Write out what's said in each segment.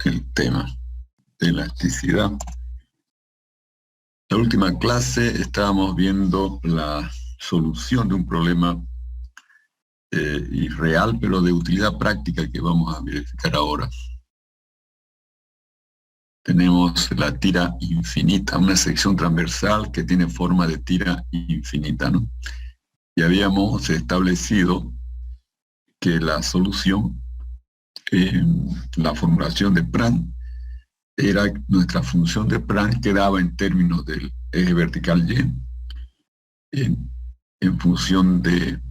el tema de elasticidad. La última clase estábamos viendo la solución de un problema irreal, pero de utilidad práctica que vamos a verificar ahora. Tenemos la tira infinita, una sección transversal que tiene forma de tira infinita, ¿no? Y habíamos establecido que la solución, la formulación de Prandtl, era nuestra función de Prandtl que daba en términos del eje vertical Y, en función de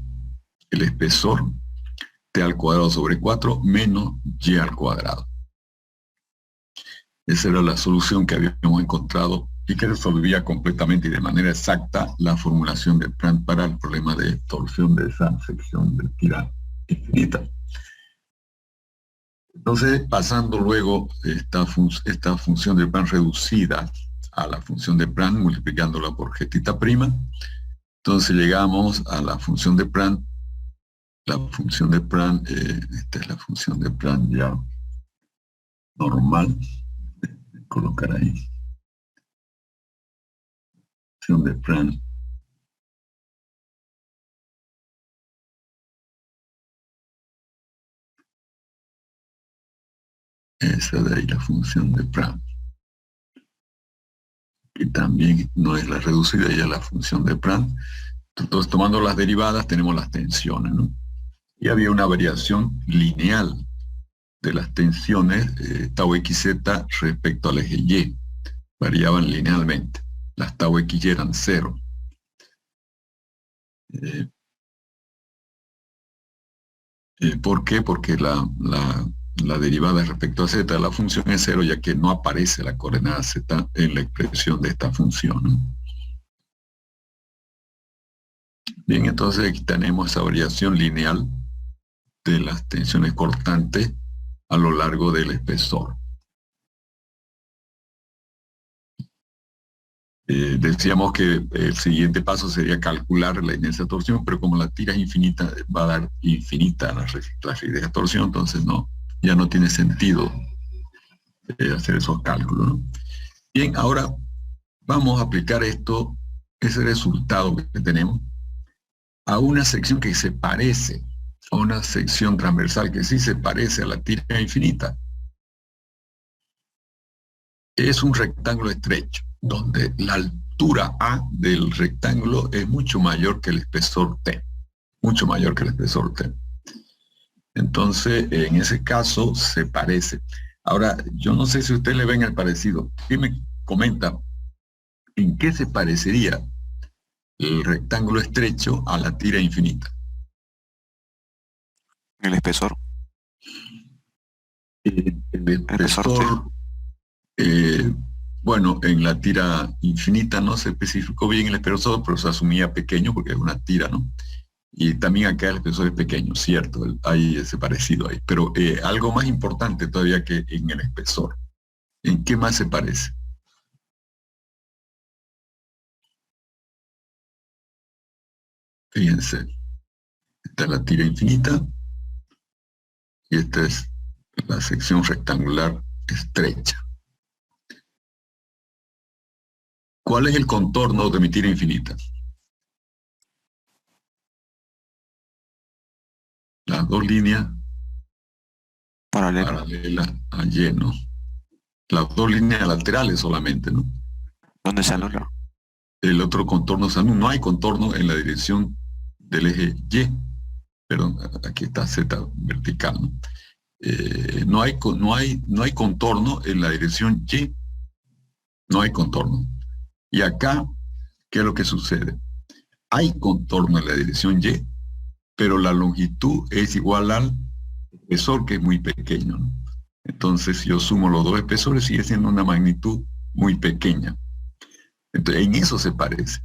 el espesor t al cuadrado sobre 4 menos y al cuadrado. Esa era la solución que habíamos encontrado y que resolvía completamente y de manera exacta la formulación de Prandtl para el problema de torsión de esa sección de tira infinita. Entonces, pasando luego esta función de Prandtl reducida a la función de Prandtl, multiplicándola por g', entonces llegamos a la función de Prandtl. La función de Prandtl, esta es la función de Prandtl ya normal. Colocar ahí. Función de Prandtl. Esa de ahí, la función de Prandtl. Y también no es la reducida, ya la función de Prandtl. Entonces, tomando las derivadas, tenemos las tensiones, ¿no? Y había una variación lineal de las tensiones tau xz respecto al eje Y. Variaban linealmente. Las tau xy eran 0. ¿Por qué? Porque la derivada respecto a z de la función es 0, ya que no aparece la coordenada z en la expresión de esta función, ¿no? Bien, entonces aquí tenemos esa variación lineal de las tensiones cortantes a lo largo del espesor. Decíamos que el siguiente paso sería calcular la inercia de torsión, pero como la tira es infinita, va a dar infinita la rigidez de torsión, entonces ya no tiene sentido hacer esos cálculos, ¿no? Bien, ahora vamos a aplicar ese resultado que tenemos, a una sección que se parece, a una sección transversal que sí se parece a la tira infinita. Es un rectángulo estrecho, donde la altura A del rectángulo es mucho mayor que el espesor T, mucho mayor que el espesor T. Entonces, en ese caso, se parece. Ahora, yo no sé si ustedes le ven el parecido. ¿Quién me comenta en qué se parecería el rectángulo estrecho a la tira infinita? El espesor. El espesor, bueno, en la tira infinita no se especificó bien el espesor, pero se asumía pequeño porque es una tira, ¿no? Y también acá el espesor es pequeño, cierto, hay ese parecido ahí. Pero algo más importante todavía que en el espesor. ¿En qué más se parece? Fíjense, esta es la tira infinita y esta es la sección rectangular estrecha. ¿Cuál es el contorno de mi tira infinita? Las dos líneas paralelas a Y, ¿no? Las dos líneas laterales solamente, ¿no? ¿Dónde se anula? El otro contorno se anula. No hay contorno en la dirección del eje Y. Perdón, aquí está Z vertical, ¿no? No hay contorno en la dirección Y. No hay contorno. Y acá, ¿qué es lo que sucede? Hay contorno en la dirección Y, pero la longitud es igual al espesor, que es muy pequeño, ¿no? Entonces, si yo sumo los dos espesores, sigue siendo una magnitud muy pequeña. Entonces, en eso se parece,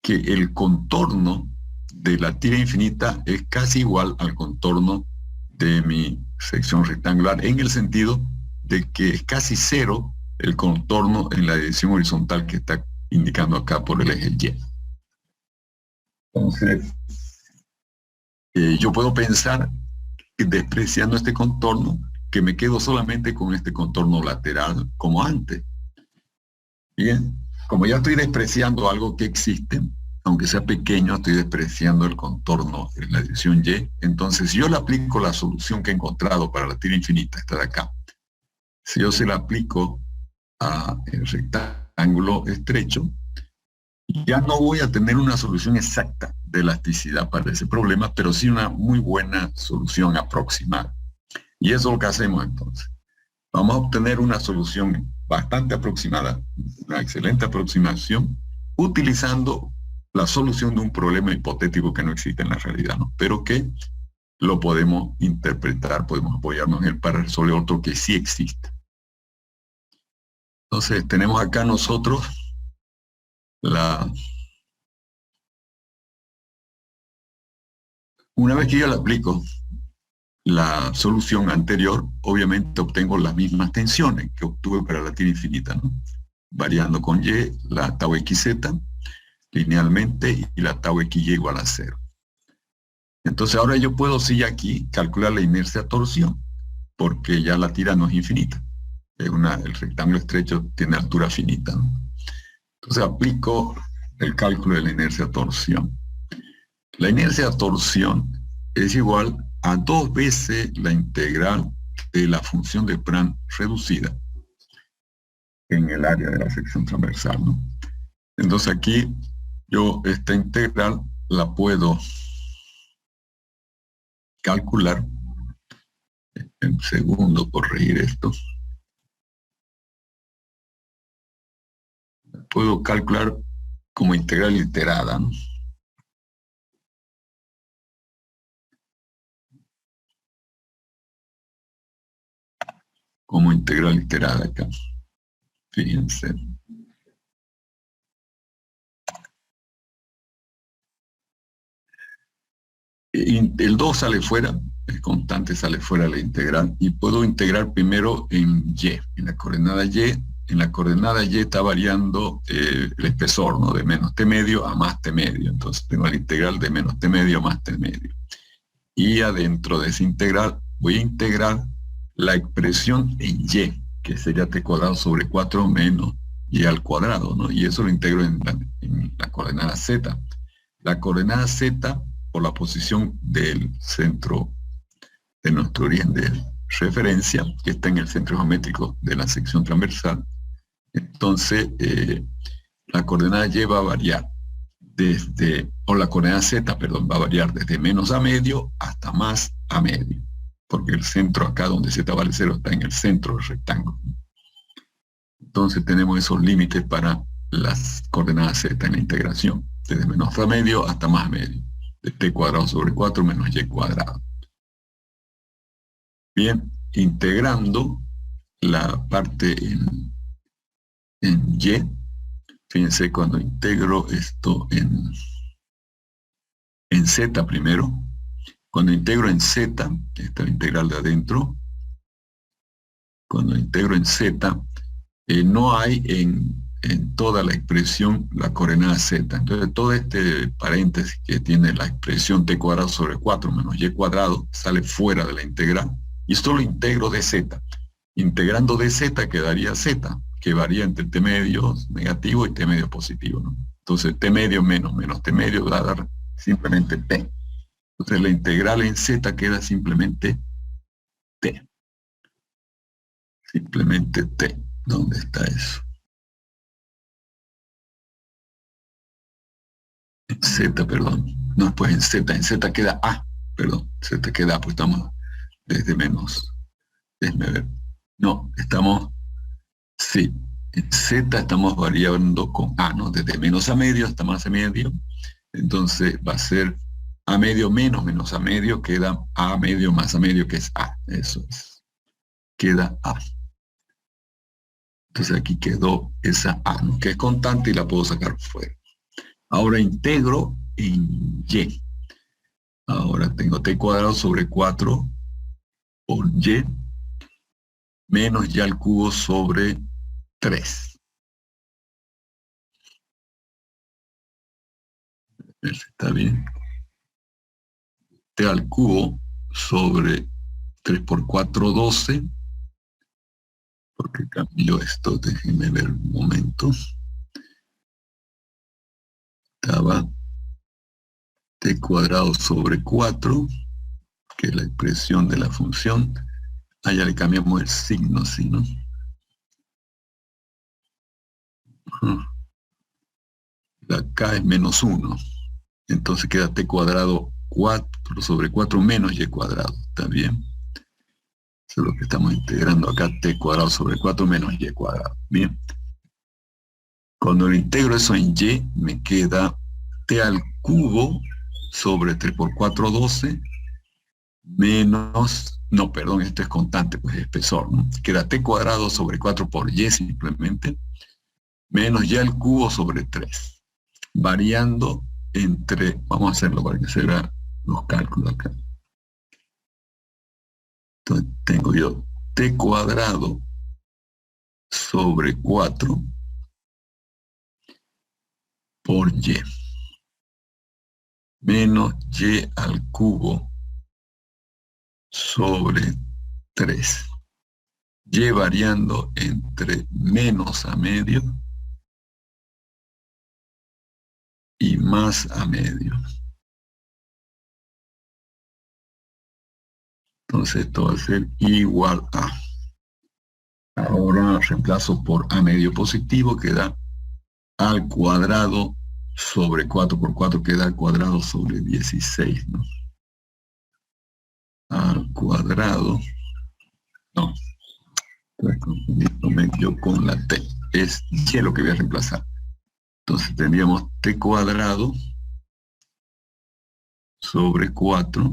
que el contorno de la tira infinita es casi igual al contorno de mi sección rectangular, en el sentido de que es casi cero el contorno en la dirección horizontal que está indicando acá por el eje Y. Entonces, yo puedo pensar que despreciando este contorno, que me quedo solamente con este contorno lateral como antes. Bien, como ya estoy despreciando algo que existe, aunque sea pequeño, estoy despreciando el contorno en la dirección Y. Entonces, si yo le aplico la solución que he encontrado para la tira infinita, esta de acá, si yo se la aplico a el rectángulo estrecho, ya no voy a tener una solución exacta de elasticidad para ese problema, pero sí una muy buena solución aproximada. Y eso es lo que hacemos entonces. Vamos a obtener una solución bastante aproximada, una excelente aproximación, utilizando la solución de un problema hipotético que no existe en la realidad, ¿no? Pero que lo podemos interpretar, podemos apoyarnos en él para resolver otro que sí existe. Entonces, tenemos acá nosotros una vez que yo le aplico la solución anterior, obviamente obtengo las mismas tensiones que obtuve para la tira infinita, ¿no? Variando con Y, la tau xz linealmente y la tau xy igual a 0. Entonces ahora yo puedo sí aquí calcular la inercia torsión, porque ya la tira no es infinita. El rectángulo estrecho tiene altura finita, ¿no? Entonces aplico el cálculo de la inercia torsión. La inercia torsión es igual a 2 veces la integral de la función de Prandtl reducida en el área de la sección transversal, ¿no? Entonces aquí yo esta integral la puedo calcular. En segundo, corregir esto. Puedo calcular como integral iterada, ¿no? Como integral iterada acá. Fíjense. El 2 sale fuera, el constante sale fuera de la integral, y puedo integrar primero en Y, en la coordenada Y. En la coordenada Y está variando el espesor, ¿no? De menos t medio a más t medio. Entonces tengo la integral de menos t medio a más t medio. Y adentro de esa integral voy a integrar la expresión en Y, que sería t cuadrado sobre 4 menos Y al cuadrado, ¿no? Y eso lo integro en la coordenada Z. La coordenada Z, por la posición del centro de nuestro origen de referencia, que está en el centro geométrico de la sección transversal, entonces la coordenada Y va a variar la coordenada Z, perdón, va a variar desde menos a medio hasta más a medio, porque el centro acá donde Z vale 0 está en el centro del rectángulo. Entonces tenemos esos límites para las coordenadas Z en la integración, desde menos a medio hasta más a medio, de t cuadrado sobre 4 menos y cuadrado. Bien, integrando la parte en Y, fíjense cuando integro esto en Z primero, cuando integro en Z, esta es la integral de adentro, cuando integro en Z, no hay en toda la expresión la coordenada Z. Entonces todo este paréntesis que tiene la expresión t cuadrado sobre 4 menos y cuadrado sale fuera de la integral y solo integro de Z. Integrando de Z quedaría Z, que varía entre t medio negativo y t medio positivo, ¿no? Entonces t medio menos t medio va a dar simplemente t. Entonces la integral en Z queda simplemente t. Simplemente t. ¿Dónde está eso? Z, perdón. No, pues en Z queda A, perdón. Z queda A, pues estamos desde menos. Déjeme ver. No, estamos, sí, en Z estamos variando con A, ¿no? Desde menos a medio hasta más a medio. Entonces va a ser A medio menos a medio, queda A medio más a medio, que es A. Eso es. Queda A. Entonces aquí quedó esa A, ¿no? Que es constante y la puedo sacar fuera. Ahora integro en Y. Ahora tengo t cuadrado sobre 4 por Y menos y al cubo sobre 3. Está bien. T al cubo sobre 3 por 4, 12. Porque cambió esto, déjenme ver un momento. Estaba t cuadrado sobre 4, que es la expresión de la función. Ya le cambiamos el signo, ¿sí, no? Acá es menos 1. Entonces queda t cuadrado 4 sobre 4 menos y cuadrado. ¿Está bien? Eso es lo que estamos integrando acá, t cuadrado sobre 4 menos y cuadrado. Bien. Cuando lo integro eso en y, me queda t al cubo sobre 3 por 4, 12, menos, no, perdón, esto es constante, pues es espesor, ¿no? Queda t cuadrado sobre 4 por y simplemente, menos y al cubo sobre 3, variando entre, vamos a hacerlo para que se vean los cálculos acá. Entonces tengo yo t cuadrado sobre 4 por y, menos y al cubo sobre 3, y variando entre menos a medio y más a medio. Entonces esto va a ser igual a. Ahora reemplazo por a medio positivo, que da al cuadrado sobre 4 por 4, que da al cuadrado sobre 16, ¿no? Al cuadrado, no, estoy confundiéndome yo con la t, es y lo que voy a reemplazar. Entonces tendríamos t cuadrado sobre 4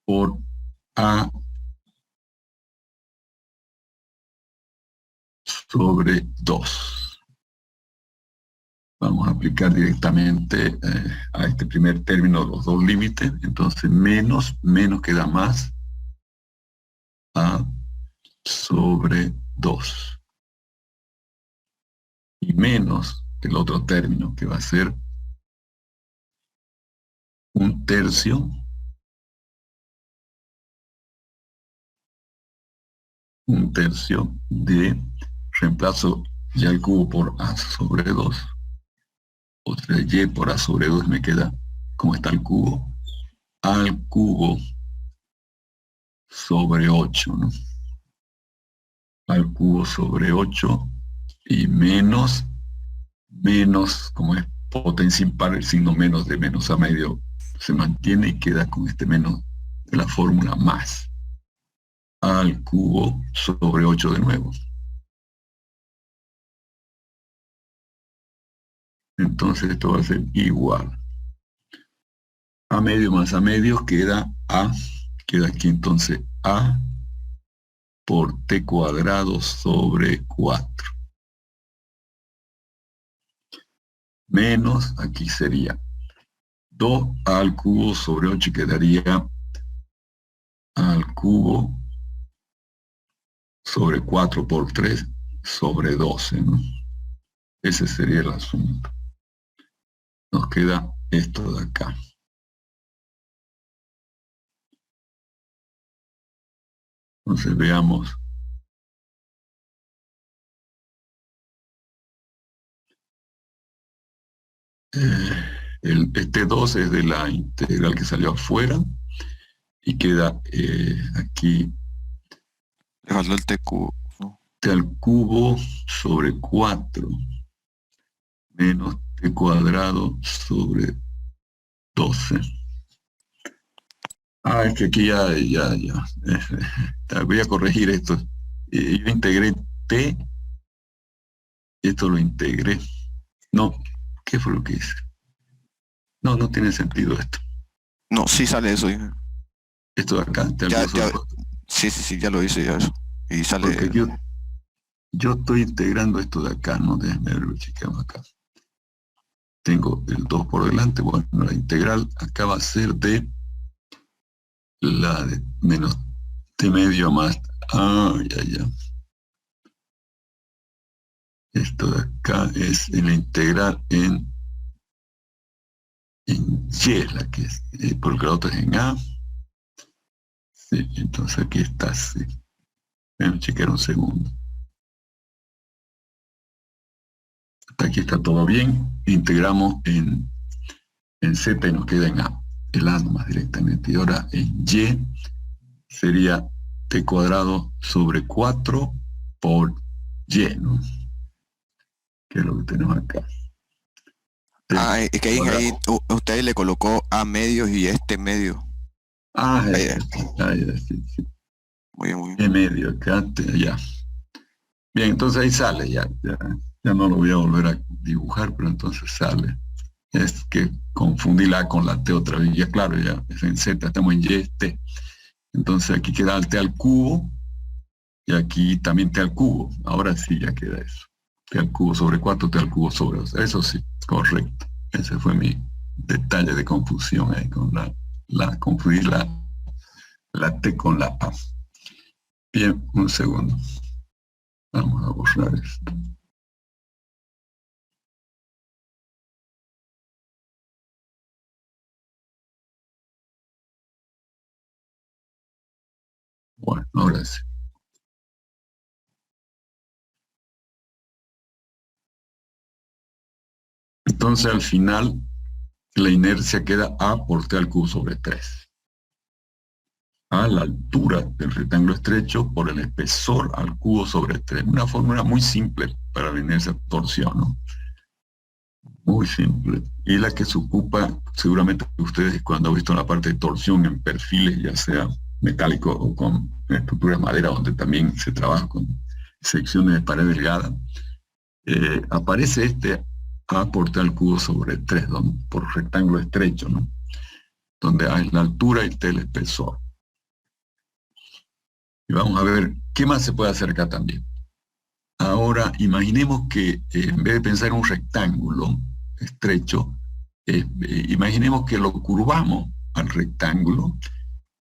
por a sobre 2. Vamos a aplicar directamente a este primer término los dos límites. Entonces menos queda más a sobre 2. Y menos el otro término, que va a ser 1/3. 1/3 de reemplazo y al cubo por a sobre 2. O sea, y por a sobre 2 me queda, como está el cubo, al cubo sobre 8, ¿no? Al cubo sobre 8 y menos, como es potencia impar, el signo menos de menos a medio se mantiene y queda con este menos de la fórmula más al cubo sobre 8 de nuevo. Entonces esto va a ser igual. A medio más a medio queda a, queda aquí entonces a por t cuadrado sobre 4. Menos, aquí sería 2 al cubo sobre 8, quedaría al cubo sobre 4 por 3 sobre 12, ¿no? Ese sería el asunto. Nos queda esto de acá. Entonces veamos. Este 2 es de la integral que salió afuera y queda aquí Le faltó el t cubo, ¿no? t al cubo sobre 4 menos t cuadrado sobre 12. Es que aquí ya. Voy a corregir esto. Yo integré t, esto lo integré. No, ¿qué fue lo que hice? No tiene sentido esto. No, sí sale eso. Esto de acá, te Ya, alcanzo ya, a cortar. sí, ya lo hice ya eso. Y sale. Porque yo estoy integrando esto de acá, ¿no? Déjenme ver, lo chequeamos acá. Tengo el 2 por delante, bueno, la integral acá va a ser de la de menos t medio más, ya. Esto de acá es en la integral en y es la que es, porque la otra es en a, Sí, entonces aquí está, sí. Déjame chequear un segundo. Hasta aquí está todo bien. Integramos en Z y nos queda en A. El A nomás directamente. Y ahora en Y sería T cuadrado sobre 4 por Y, ¿no? Que es lo que tenemos acá. T Ah, es que ahí cuadrado. usted le colocó A medios y este medio. Ah, Ahí, sí, sí. muy bien, muy E bien. medio, acá, ya. Bien, entonces ahí sale, ya no lo voy a volver a dibujar, pero entonces sale. Es que confundí la A con la T otra vez. Ya claro, ya es en Z, estamos en Y, es T. Entonces aquí queda el T al cubo y aquí también T al cubo. Ahora sí ya queda eso. T al cubo sobre 4, T al cubo sobre 2. Eso sí, correcto. Ese fue mi detalle de confusión ahí con confundir la T con la A. Bien, un segundo. Vamos a borrar esto. Bueno, ahora sí. Entonces al final la inercia queda A por T al cubo sobre 3. A la altura del rectángulo estrecho por el espesor al cubo sobre 3. Una fórmula muy simple para la inercia torsión, ¿no? Muy simple. Y la que se ocupa, seguramente ustedes cuando han visto la parte de torsión en perfiles, ya sea metálico o con estructuras de madera, donde también se trabaja con secciones de pared delgada, aparece este A por T al cubo sobre 3, por rectángulo estrecho, ¿no? Donde hay la altura y T el espesor. Y vamos a ver qué más se puede hacer acá también. Ahora, imaginemos que en vez de pensar en un rectángulo estrecho, imaginemos que lo curvamos al rectángulo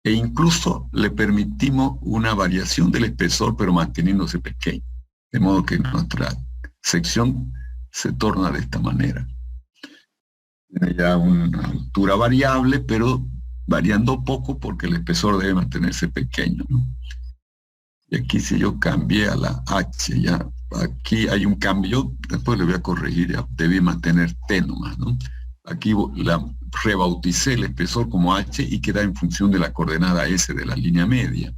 e incluso le permitimos una variación del espesor, pero manteniéndose pequeño. De modo que nuestra sección se torna de esta manera. Tiene ya una altura variable, pero variando poco porque el espesor debe mantenerse pequeño, ¿no? Y aquí si yo cambié a la H, ya aquí hay un cambio, después le voy a corregir, ya debí mantener T nomás, ¿no? Aquí rebauticé el espesor como H y queda en función de la coordenada S de la línea media.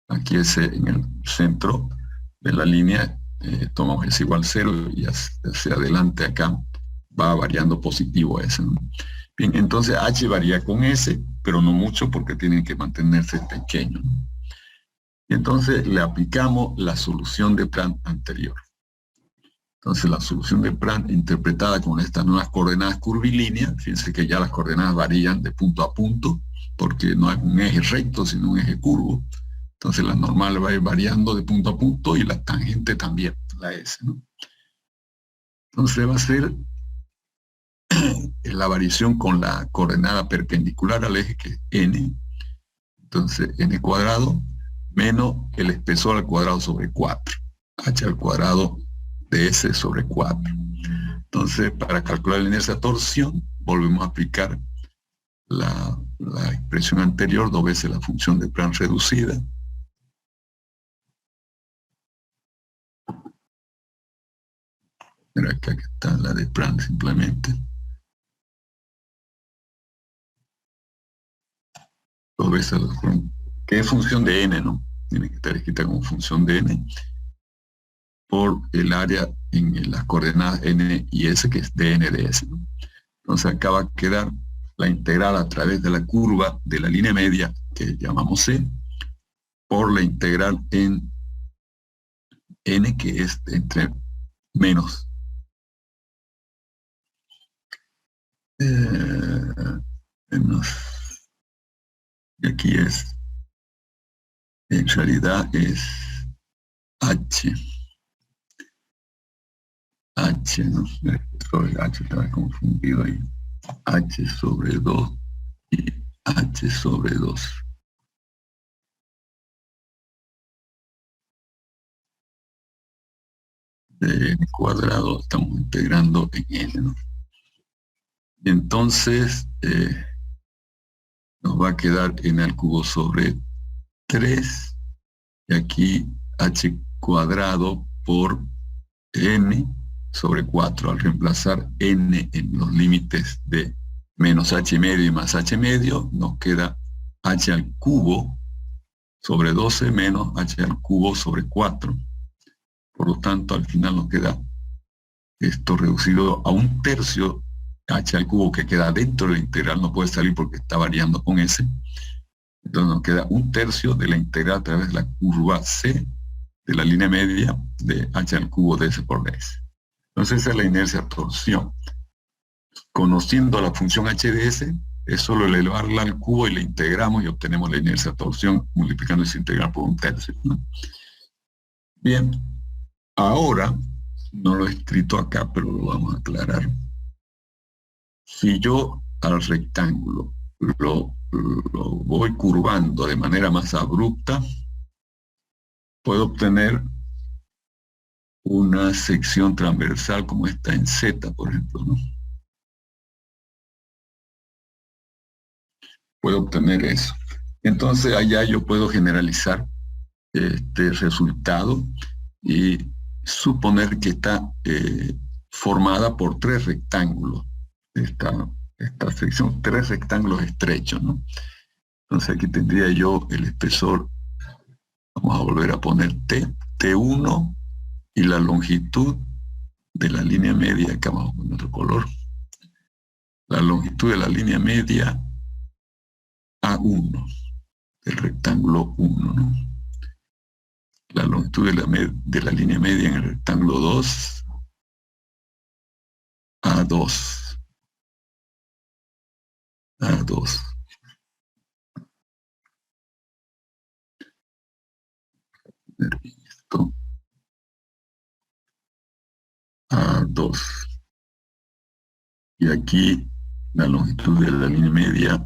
Aquí S en el centro de la línea, tomamos S igual 0 y hacia adelante acá va variando positivo S, ¿no? Bien, entonces H varía con S, pero no mucho porque tienen que mantenerse pequeños, ¿no? Y entonces le aplicamos la solución de Plan anterior. Entonces la solución de Plan interpretada con estas nuevas coordenadas curvilíneas, fíjense que ya las coordenadas varían de punto a punto, porque no es un eje recto, sino un eje curvo. Entonces la normal va a ir variando de punto a punto y la tangente también, la S, ¿no? Entonces va a ser la variación con la coordenada perpendicular al eje, que es N. Entonces N cuadrado menos el espesor al cuadrado sobre 4. H al cuadrado de S sobre 4. Entonces, para calcular la inercia torsión, volvemos a aplicar la expresión anterior, dos veces la función de Plan reducida. Mira acá que está la de Plan simplemente. Dos veces la función, que es función de n, ¿no? Tiene que estar escrita como función de n por el área en las coordenadas n y s, que es dn de s, ¿no? Entonces acá va a quedar la integral a través de la curva de la línea media, que llamamos C, por la integral en n, que es entre menos. Menos. Y aquí es, en realidad es h. H, ¿no? Sobre h estaba confundido ahí. H sobre 2 y H sobre 2. De n cuadrado estamos integrando en n, ¿no? Y entonces nos va a quedar n al cubo sobre 3, y aquí h cuadrado por n sobre 4. Al reemplazar n en los límites de menos h medio y más h medio, nos queda h al cubo sobre 12 menos h al cubo sobre 4. Por lo tanto, al final nos queda esto reducido a 1/3 h al cubo, que queda dentro de la integral, no puede salir porque está variando con s. Entonces nos queda 1/3 de la integral a través de la curva c de la línea media de h al cubo de s por ds. Entonces esa es la inercia torsión. Conociendo la función h de s, es solo elevarla al cubo y la integramos y obtenemos la inercia torsión multiplicando esa integral por 1/3, ¿no? Bien, ahora, no lo he escrito acá, pero lo vamos a aclarar. Si yo al rectángulo lo voy curvando de manera más abrupta, puedo obtener una sección transversal como esta en Z, por ejemplo, ¿no? Puedo obtener eso. Entonces allá yo puedo generalizar este resultado y suponer que está formada por 3 rectángulos. Esta sección, 3 rectángulos estrechos, ¿no? Entonces aquí tendría yo el espesor, vamos a volver a poner T1, y la longitud de la línea media, acá vamos a poner otro color, la longitud de la línea media A1, del rectángulo 1, ¿no? La longitud de la línea media en el rectángulo 2, A2. A2. Esto. A2. Y aquí la longitud de la línea media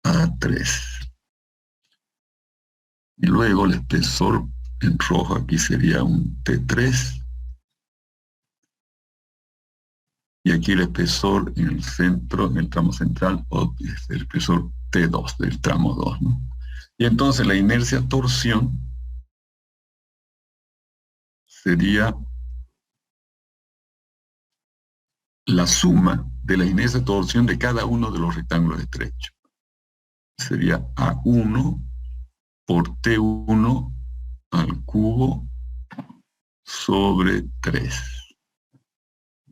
A3. Y luego el espesor en rojo aquí sería un T3. Y aquí el espesor en el centro, en el tramo central, es el espesor T2 del tramo 2, ¿no? Y entonces la inercia torsión sería la suma de la inercia torsión de cada uno de los rectángulos estrechos. Sería A1 por T1 al cubo sobre 3.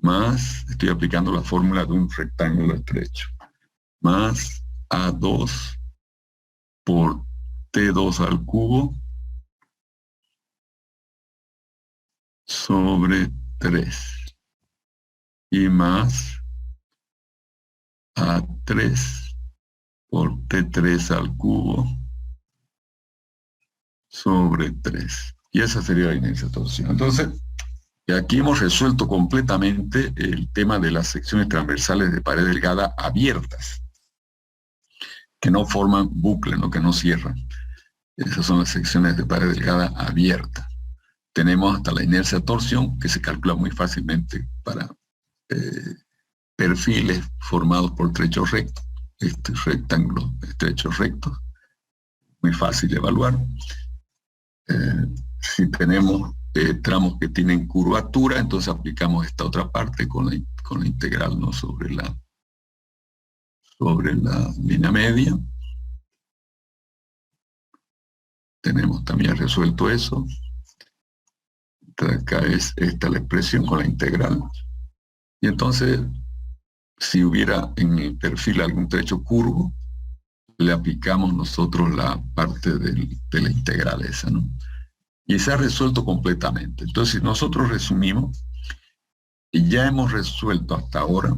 Más, estoy aplicando la fórmula de un rectángulo estrecho, más A2 por T2 al cubo sobre 3. Y más A3 por T3 al cubo sobre 3. Y esa sería la inercia torsión. Entonces, aquí hemos resuelto completamente el tema de las secciones transversales de pared delgada abiertas, que no forman bucle, ¿no? Que no cierran. Esas son las secciones de pared delgada abierta. Tenemos hasta la inercia torsión, que se calcula muy fácilmente para perfiles formados por trechos rectos, rectángulos estrechos rectos, muy fácil de evaluar. Si tenemos tramos que tienen curvatura, entonces aplicamos esta otra parte con la integral, ¿no? sobre la línea media. Tenemos también resuelto eso. Acá es esta la expresión con la integral. Y entonces, si hubiera en el perfil algún trecho curvo, le aplicamos nosotros la parte de la integral esa, ¿no? Y se ha resuelto completamente. Entonces, si nosotros resumimos, ya hemos resuelto hasta ahora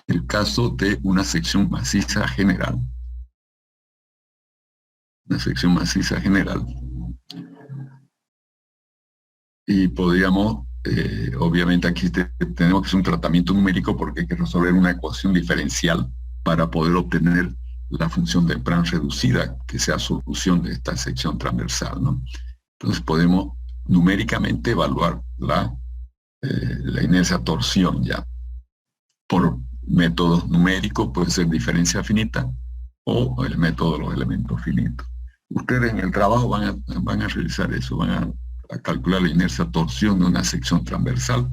el caso de una sección maciza general. Una sección maciza general. Y podríamos, obviamente aquí tenemos que hacer un tratamiento numérico porque hay que resolver una ecuación diferencial para poder obtener la función de Planck reducida, que sea solución de esta sección transversal, ¿no? Entonces podemos numéricamente evaluar la inercia torsión ya. Por métodos numéricos puede ser diferencia finita o el método de los elementos finitos. Ustedes en el trabajo van a realizar eso, a calcular la inercia torsión de una sección transversal,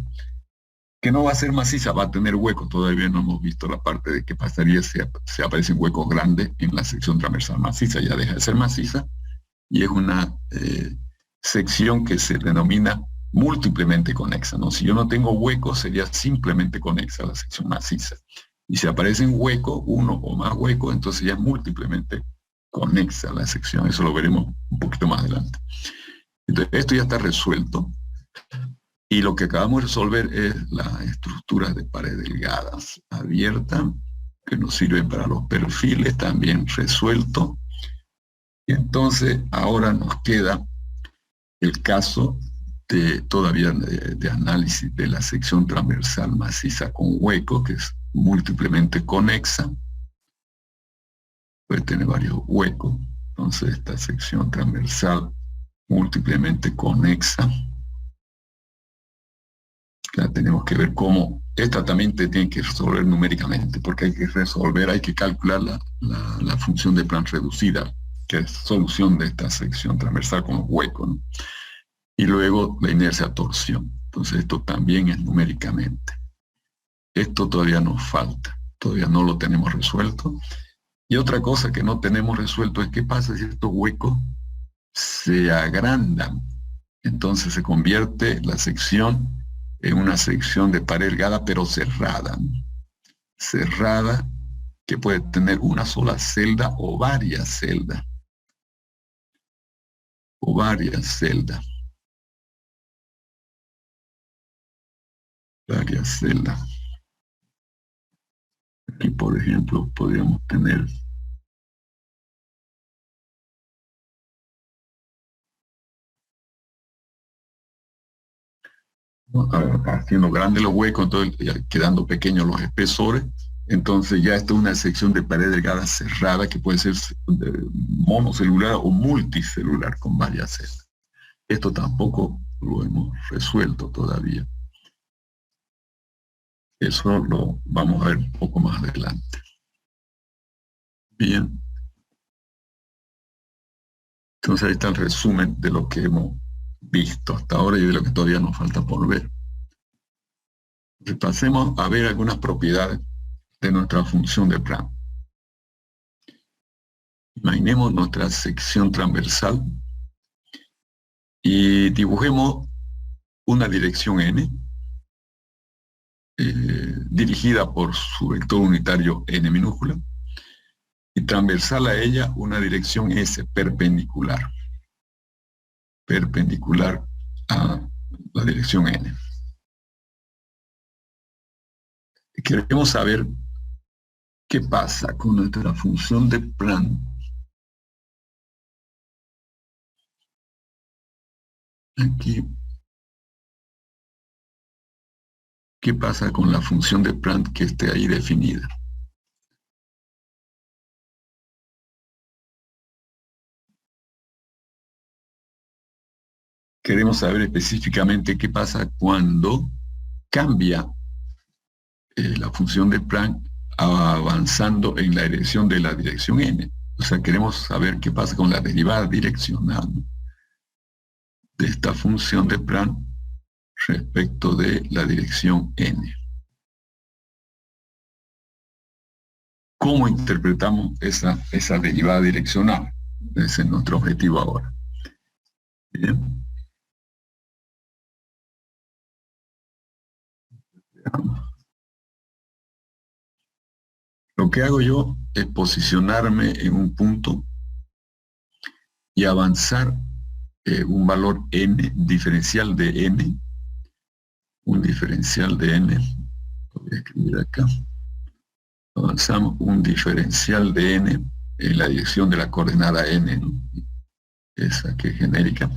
que no va a ser maciza, va a tener huecos. Todavía no hemos visto la parte de qué pasaría si aparecen huecos grandes en la sección transversal maciza. Ya deja de ser maciza y es una sección que se denomina múltiplemente conexa, ¿no? Si yo no tengo huecos, sería simplemente conexa la sección maciza. Y si aparecen huecos, uno o más huecos, entonces ya es múltiplemente conexa la sección. Eso lo veremos un poquito más adelante. Entonces, esto ya está resuelto. Y lo que acabamos de resolver es las estructuras de pared delgadas abiertas, que nos sirven para los perfiles, también resuelto. Y entonces ahora nos queda el caso todavía de análisis de la sección transversal maciza con hueco, que es múltiplemente conexa. Puede tener varios huecos. Entonces esta sección transversal múltiplemente conexa, ya tenemos que ver cómo esta también te tiene que resolver numéricamente, porque hay que calcular la función de Planck reducida, que es solución de esta sección transversal con los huecos, ¿no? Y luego la inercia torsión. Entonces esto también es numéricamente. Esto todavía nos falta, todavía no lo tenemos resuelto. Y otra cosa que no tenemos resuelto es qué pasa si estos huecos se agrandan. Entonces se convierte la sección en una sección de pared delgada, pero cerrada. Cerrada, que puede tener una sola celda o varias celdas. O varias celdas. Varias celdas. Aquí, por ejemplo, podríamos tener haciendo grandes los huecos, entonces quedando pequeños los espesores. Entonces ya esta es una sección de pared delgada cerrada que puede ser monocelular o multicelular con varias celdas. Esto tampoco lo hemos resuelto todavía. Eso lo vamos a ver un poco más adelante. Bien. Entonces ahí está el resumen de lo que hemos visto hasta ahora y de lo que todavía nos falta por ver. Pasemos a ver algunas propiedades de nuestra función de Planck. Imaginemos nuestra sección transversal y dibujemos una dirección n dirigida por su vector unitario n minúscula y transversal a ella una dirección s perpendicular a la dirección n. Queremos saber qué pasa con nuestra función de Planck aquí. ¿Qué pasa con la función de Planck que esté ahí definida? Queremos saber específicamente qué pasa cuando cambia la función de Planck avanzando en la dirección de la dirección n. O sea, queremos saber qué pasa con la derivada direccional de esta función de Planck respecto de la dirección n. ¿Cómo interpretamos esa derivada direccional? Ese es nuestro objetivo ahora. Bien. Lo que hago yo es posicionarme en un punto y avanzar un valor n, diferencial de n, un diferencial de n, lo voy a escribir acá, avanzamos un diferencial de n en la dirección de la coordenada n, ¿no? Esa que es genérica,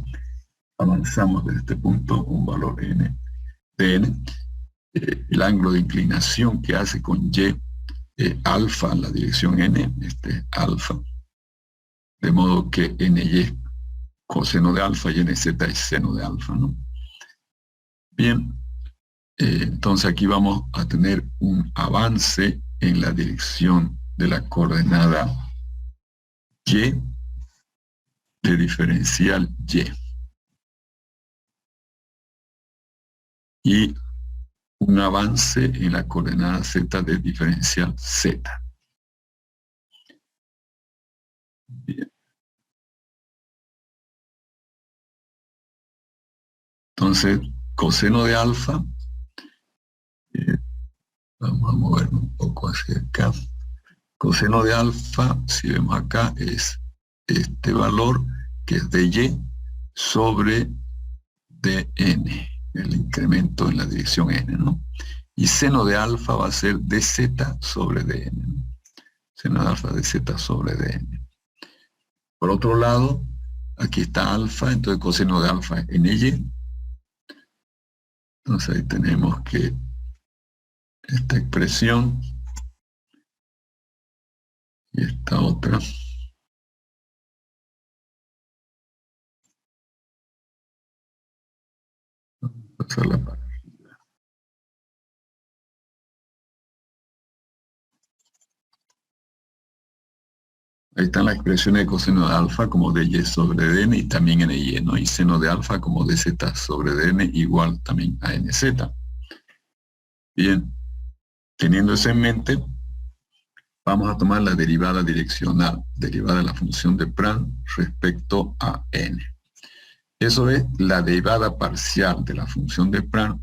avanzamos desde este punto un valor n de n, el ángulo de inclinación que hace con y alfa en la dirección n, alfa, de modo que ny es coseno de alfa y nz es seno de alfa, ¿no? Bien, entonces aquí vamos a tener un avance en la dirección de la coordenada y de diferencial y un avance en la coordenada z de diferencial z. Bien. Entonces, coseno de alfa, vamos a movernos un poco hacia acá. Coseno de alfa, si vemos acá, es este valor que es de y sobre dn, el incremento en la dirección n, ¿no? Y seno de alfa va a ser dz sobre dn, ¿no? Seno de alfa dz sobre dn. Por otro lado, aquí está alfa, entonces coseno de alfa en y. Entonces ahí tenemos que esta expresión y esta otra. Vamos a pasarla para arriba. Ahí están las expresiones de coseno de alfa como dy sobre dn y también ny, ¿no? Y seno de alfa como dz sobre dn igual también a nz. Bien, teniendo eso en mente, vamos a tomar la derivada direccional, derivada de la función de Pran respecto a n. Eso es la derivada parcial de la función de Pran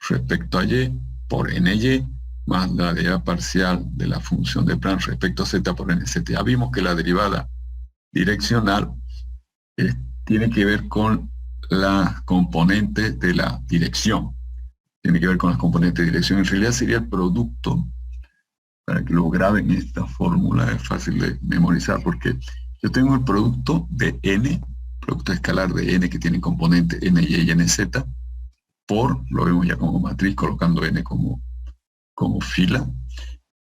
respecto a y por ny más la derivada parcial de la función de Pran respecto a z por nz. Ya vimos que la derivada direccional tiene que ver con las componentes de la dirección. Tiene que ver con las componentes de dirección. En realidad sería el producto, para que lo graben esta fórmula, es fácil de memorizar, porque yo tengo el producto de n, producto escalar de n que tiene componente ny y nz, por, lo vemos ya como matriz, colocando n como fila,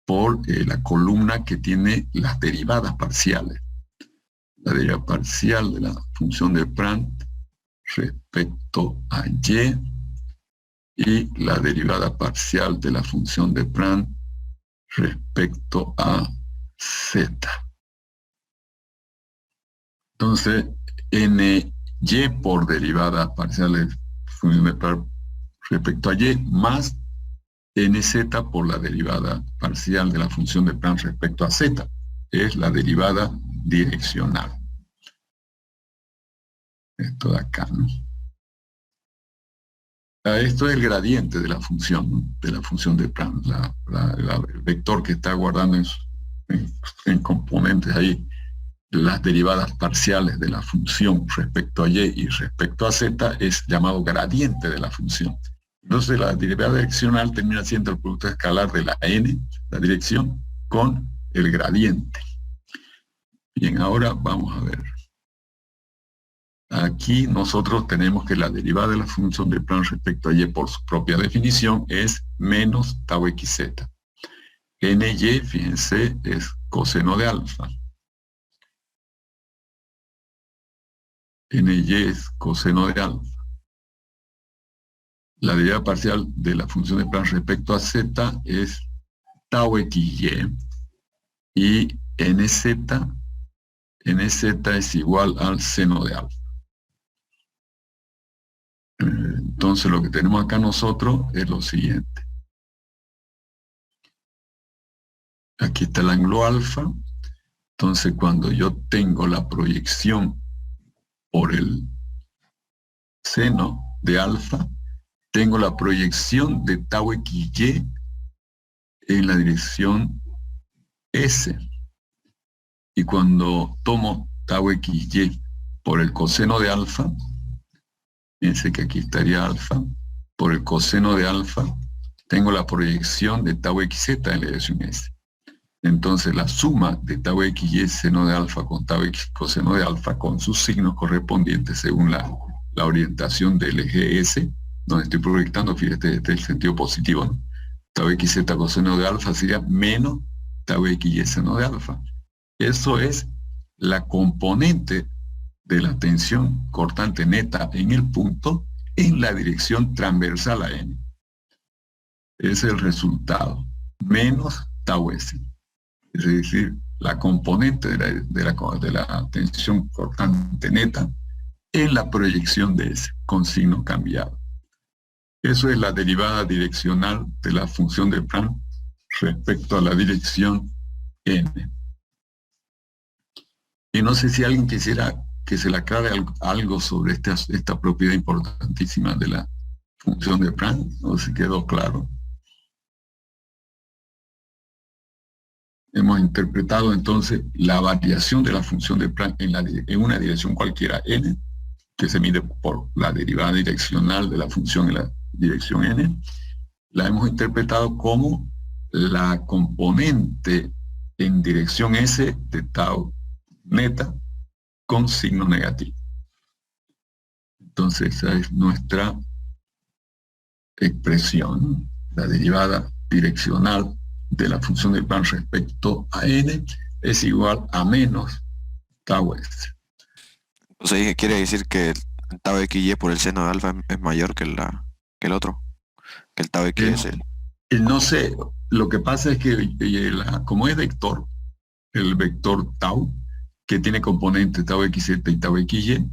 por la columna que tiene las derivadas parciales. La derivada parcial de la función de Pran respecto a y la derivada parcial de la función de Pran respecto a z. Entonces, ny por derivada parcial de función de Pran respecto a y más nz por la derivada parcial de la función de Pran respecto a z. Es la derivada direccional. Esto de acá, ¿no? Esto es el gradiente de la función, ¿no? De la función de Pran, el vector que está guardando en componentes ahí las derivadas parciales de la función respecto a y respecto a z es llamado gradiente de la función. Entonces la derivada direccional termina siendo el producto escalar de la n, la dirección, con el gradiente. Bien, ahora vamos a ver. Aquí nosotros tenemos que la derivada de la función de Pran respecto a y por su propia definición es menos tau xz. ny, fíjense, es coseno de alfa. ny es coseno de alfa. La derivada parcial de la función de Pran respecto a z es tau xy y nz es igual al seno de alfa. Entonces lo que tenemos acá nosotros es lo siguiente. Aquí está el ángulo alfa. Entonces cuando yo tengo la proyección por el seno de alfa, tengo la proyección de tau xy en la dirección S. Y cuando tomo tau xy por el coseno de alfa, fíjense que aquí estaría alfa, por el coseno de alfa, tengo la proyección de tau xz en la dirección S. Entonces la suma de tau xy seno de alfa con tau x coseno de alfa con sus signos correspondientes según la orientación del eje S, donde estoy proyectando, fíjate, este es el sentido positivo, ¿no? Tau xz coseno de alfa sería menos tau xy seno de alfa. Eso es la componente de la tensión cortante neta en el punto en la dirección transversal a n. Es el resultado, menos tau s. Es decir, la componente de la tensión cortante neta en la proyección de S, con signo cambiado. Eso es la derivada direccional de la función de Planck respecto a la dirección n. Y no sé si alguien quisiera que se le aclare algo sobre esta propiedad importantísima de la función de Planck, no sé si quedó claro. Hemos interpretado entonces la variación de la función de Planck en una dirección cualquiera n, que se mide por la derivada direccional de la función en la dirección n. La hemos interpretado como la componente en dirección s de tau neta con signo negativo. Entonces esa es nuestra expresión, ¿no? La derivada direccional de la función de Planck respecto a n es igual a menos tau s. O sea, quiere decir que el tau xy por el seno de alfa es mayor que el otro, que el tau xy. No sé, lo que pasa es que como es vector, el vector tau, que tiene componentes tau xz y tau xy,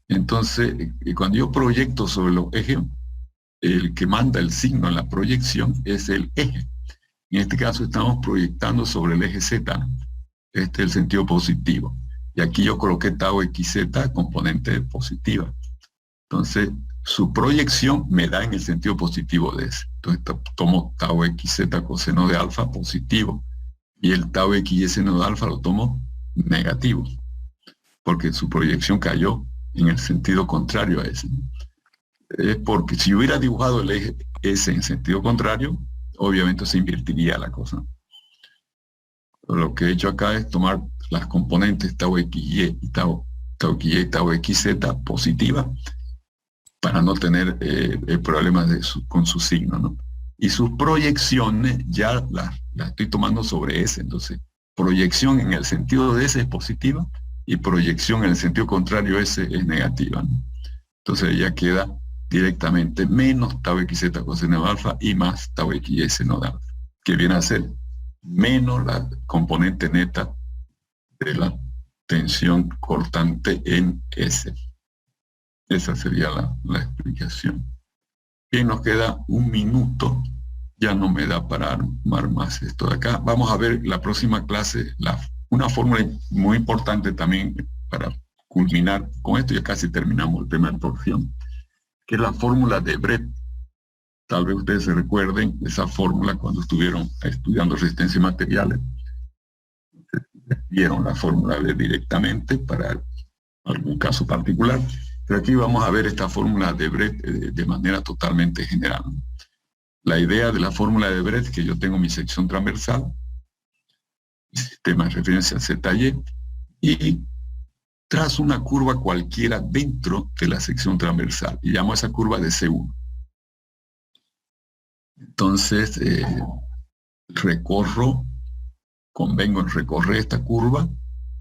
entonces cuando yo proyecto sobre los ejes, el que manda el signo en la proyección es el eje. En este caso estamos proyectando sobre el eje z, ¿no? Este es el sentido positivo. Y aquí yo coloqué tau xz, componente positiva. Entonces, su proyección me da en el sentido positivo de ese. Entonces, tomo tau xz coseno de alfa positivo. Y el tau xy seno de alfa lo tomo negativo. Porque su proyección cayó en el sentido contrario a ese. Es porque si hubiera dibujado el eje S en sentido contrario, obviamente se invertiría la cosa. Lo que he hecho acá es tomar las componentes tau xy y tau xy y tau xz positivas para no tener problemas con su signo, ¿no? Y sus proyecciones ya las estoy tomando sobre S. Entonces, proyección en el sentido de S es positiva y proyección en el sentido contrario S es negativa, ¿no? Entonces ya queda directamente menos tau xz coseno de alfa y más tau xy seno de alfa, que viene a ser menos la componente neta de la tensión cortante en S. Esa sería la explicación. Y nos queda un minuto, ya no me da para armar más esto de acá. Vamos a ver la próxima clase, una fórmula muy importante también para culminar. Con esto ya casi terminamos la primera porción, que es la fórmula de Brett. Tal vez ustedes se recuerden esa fórmula cuando estuvieron estudiando resistencia y materiales. Vieron la fórmula directamente para algún caso particular. Pero aquí vamos a ver esta fórmula de Brett de manera totalmente general. La idea de la fórmula de Brett es que yo tengo mi sección transversal, mi sistema de referencia ZY, y trazo una curva cualquiera dentro de la sección transversal, y llamo a esa curva de C1. Entonces, convengo en recorrer esta curva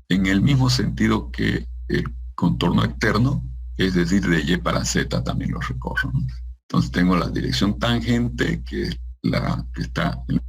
en el mismo sentido que el contorno externo, es decir, de Y para Z también lo recorro, ¿no? Entonces tengo la dirección tangente, que es la que está en